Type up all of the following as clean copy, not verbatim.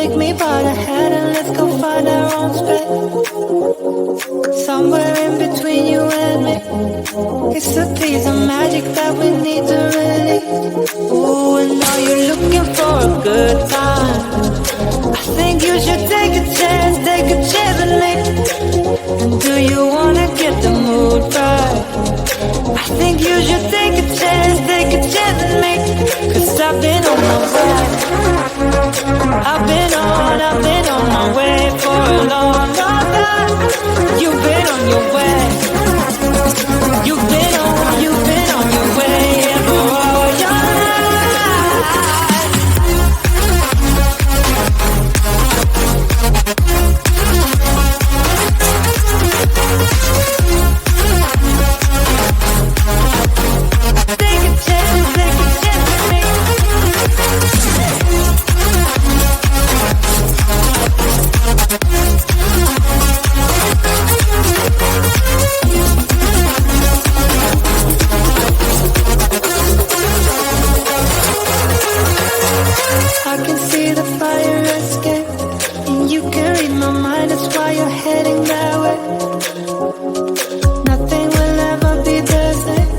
Take me by the hand and let's go find our own space. Somewhere in between you and me. It's a piece of magic that we need to release. Ooh, and now you're looking for a good time. I think you should take a chance and make. And do you wanna get the mood right? I think you should take a chance and make. 'Cause I've been on my way. I've been on my way for a long, long time. You've been on your way. You've been on your way, yeah, for all your life. Take a chance with me. I can see the fire escape, and you can read my mind, that's why you're heading that way. Nothing will ever be the same.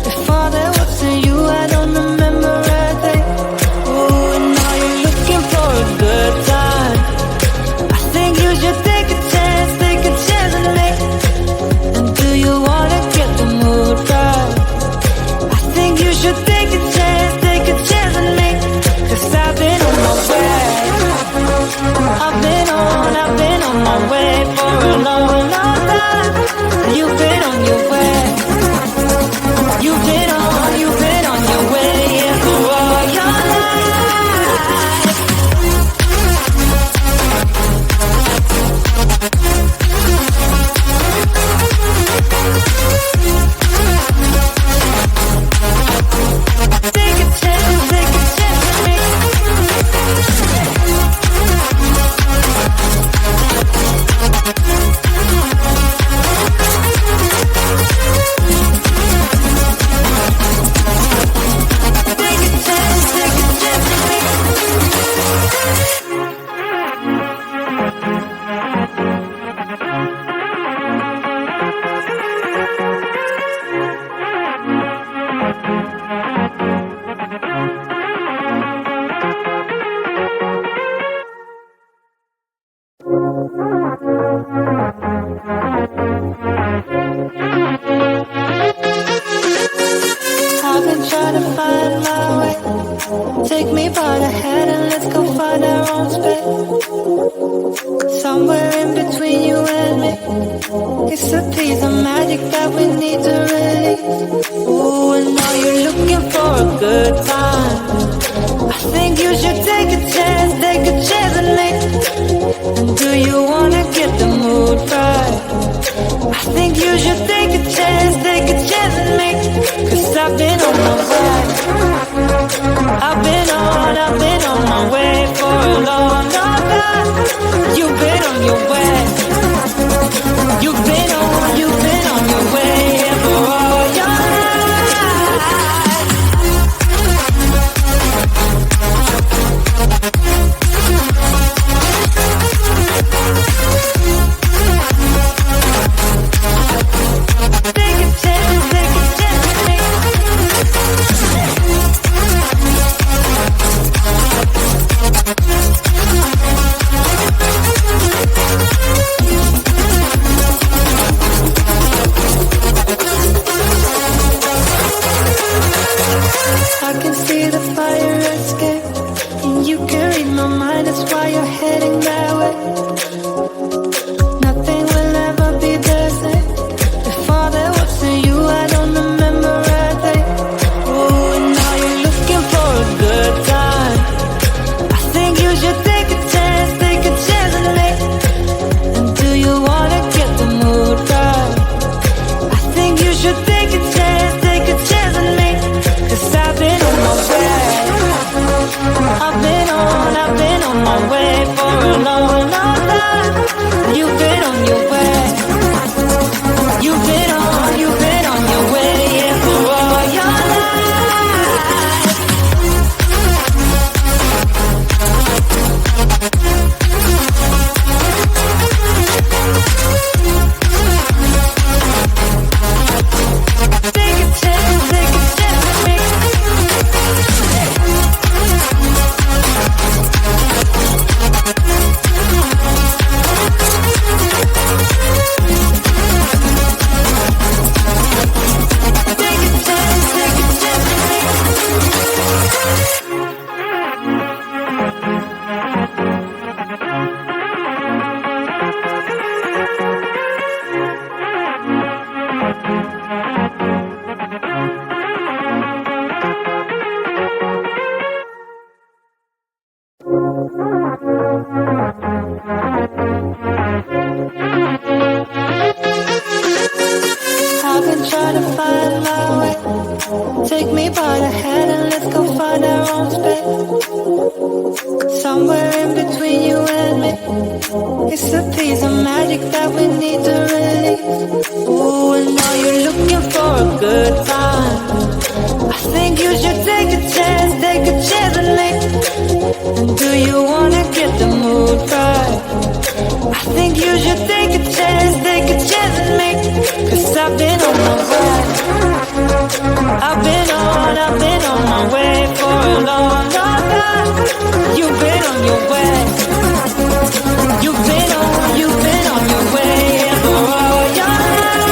Before there wasn't you, I don't remember a thing. Ooh, and now you're looking for a good time. I think you should take a chance and make. And do you wanna get the mood right? I think you should take a chance and make. 'Cause I've been on my way. I've been on my way for a long, long time. You've been on your way. You've been on your way, yeah, for all your life. Take a chance with me. I've been trying to find my way. Take me by the hand and let's go find our own space. Somewhere in between you and me. It's a piece of magic that we need to release. Ooh, and now you're looking for a good time. I think you should take a chance and make. And do you wanna get the mood right? I think you should take a chance and make. 'Cause I've been on my way. I've been on my way for a long, long time. You've been on your way. You've been on your way, yeah, for all your life. Take a chance with me. I can see the fire escape, and you can read my mind, that's why you're heading that way. Nothing will ever be the same. Before there wasn't you, I don't remember a thing. Ooh, and now you're looking for a good time. I think you should take a chance and make. And do you wanna get the mood right? I think you should take a chance and make. 'Cause I've been on my way. I've been on my way for a long, long time. You've been on your way. You've been on your way, yeah, for all your life. I've been trying to find my way. Take me by the hand and let's go find our own space. Somewhere in between you and me. It's a piece of magic that we need to release. Ooh, and now you're looking for a good time. I think you should take a chance with me. And do you wanna get the mood right? I think you should take a chance with me. 'Cause I've been on my way. I've been on my way for a long, long time. You've been on your way. You've been on your way for all your life.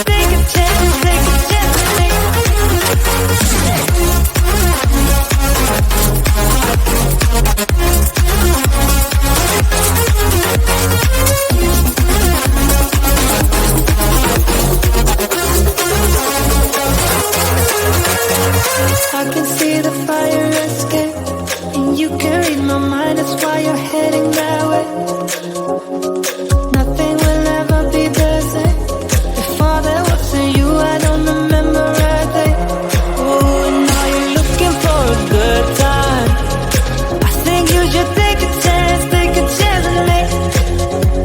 Take a chance with me. I can see the fire escape, and you can read my mind, that's why you're heading that way. Nothing will ever be the same. Before there wasn't you, I don't remember a day. Oh, and now you're looking for a good time. I think you should take a chance with me.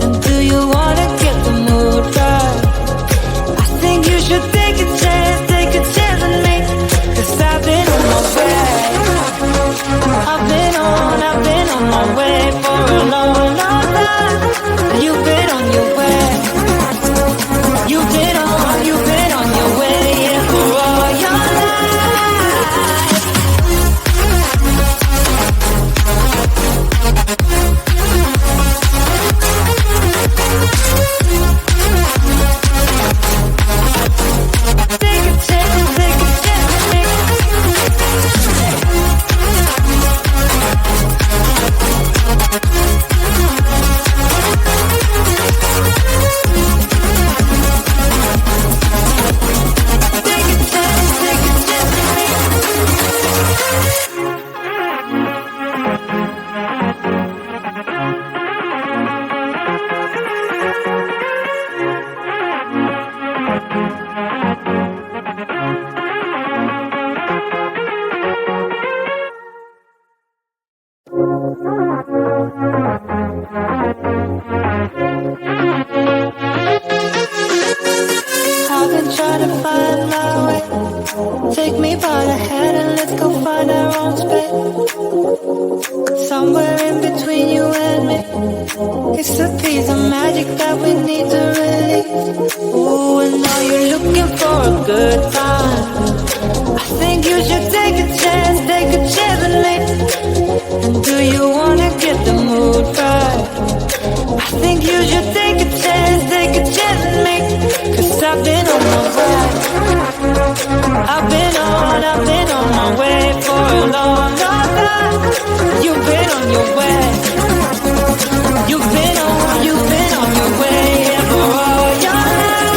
And do you wanna get the mood right? I think you should take a chance with me. 'Cause I've been on my way. I've been on my way for a long, long time. You've been on your way. You've been on your way, yeah, for all your life. Take a chance with me. I've been trying to find my way. Take me by the hand and let's go find our own space. Somewhere in between you and me. It's a piece of magic that we need to release. Ooh, and now you're looking for a good time. I think you should take a chance with me. And do you wanna get the mood right? I think you should take a chance with me. 'Cause I've been on my way. I've been on my way for a long, long time. You've been on your way. You've been on your way, yeah, for all your life.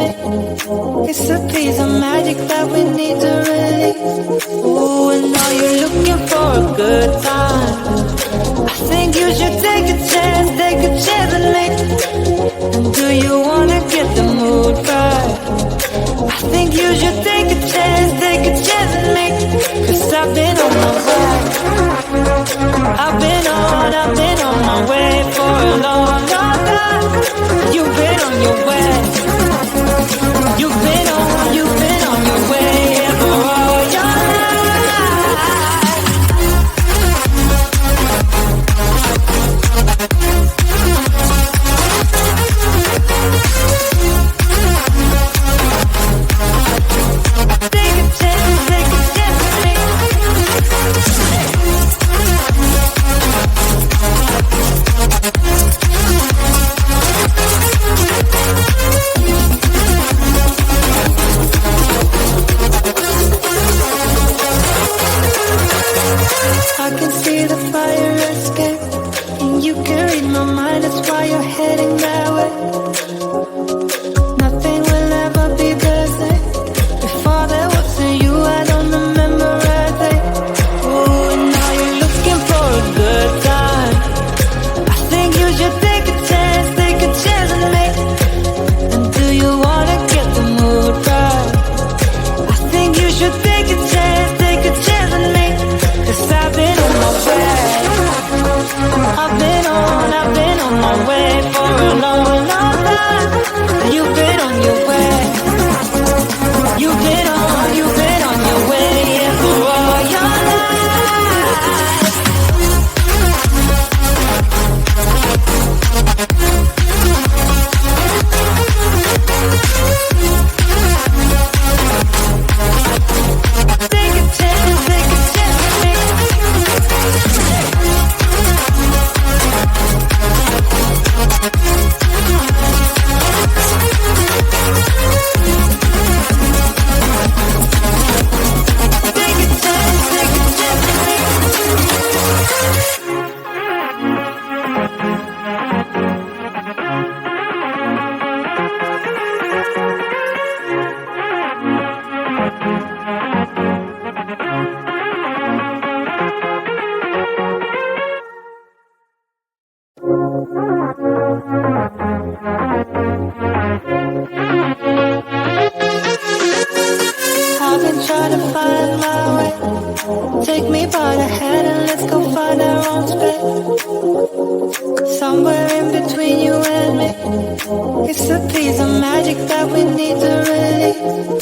me. It's a piece of magic that we need to release. Ooh, and now you're looking for a good time. I think you should take a chance with me. And do you wanna get the mood right? I think you should take a chance with me. 'Cause I've been on my way. I've been on my way for a long, long time. You've been on your way. You've been on your way for all your life. Take a chance with me. I can see the fire escape, and you can read my mind, that's why you're heading that way. Nothing will ever be the same. Before there wasn't you, I don't remember a thing. Oh, and now you're looking for a good time. I think you should take a chance with me. And do you wanna get the mood right? I think you should take a chance with me. 'Cause I've been on my way. I've been on my way for a long, long time. You've been on your way. You've been on your way, yeah, for all your life. Take a chance with me. I've been trying to find my way. Take me by the hand and let's go find our own space. Somewhere in between you and me. It's a piece of magic that we need to release.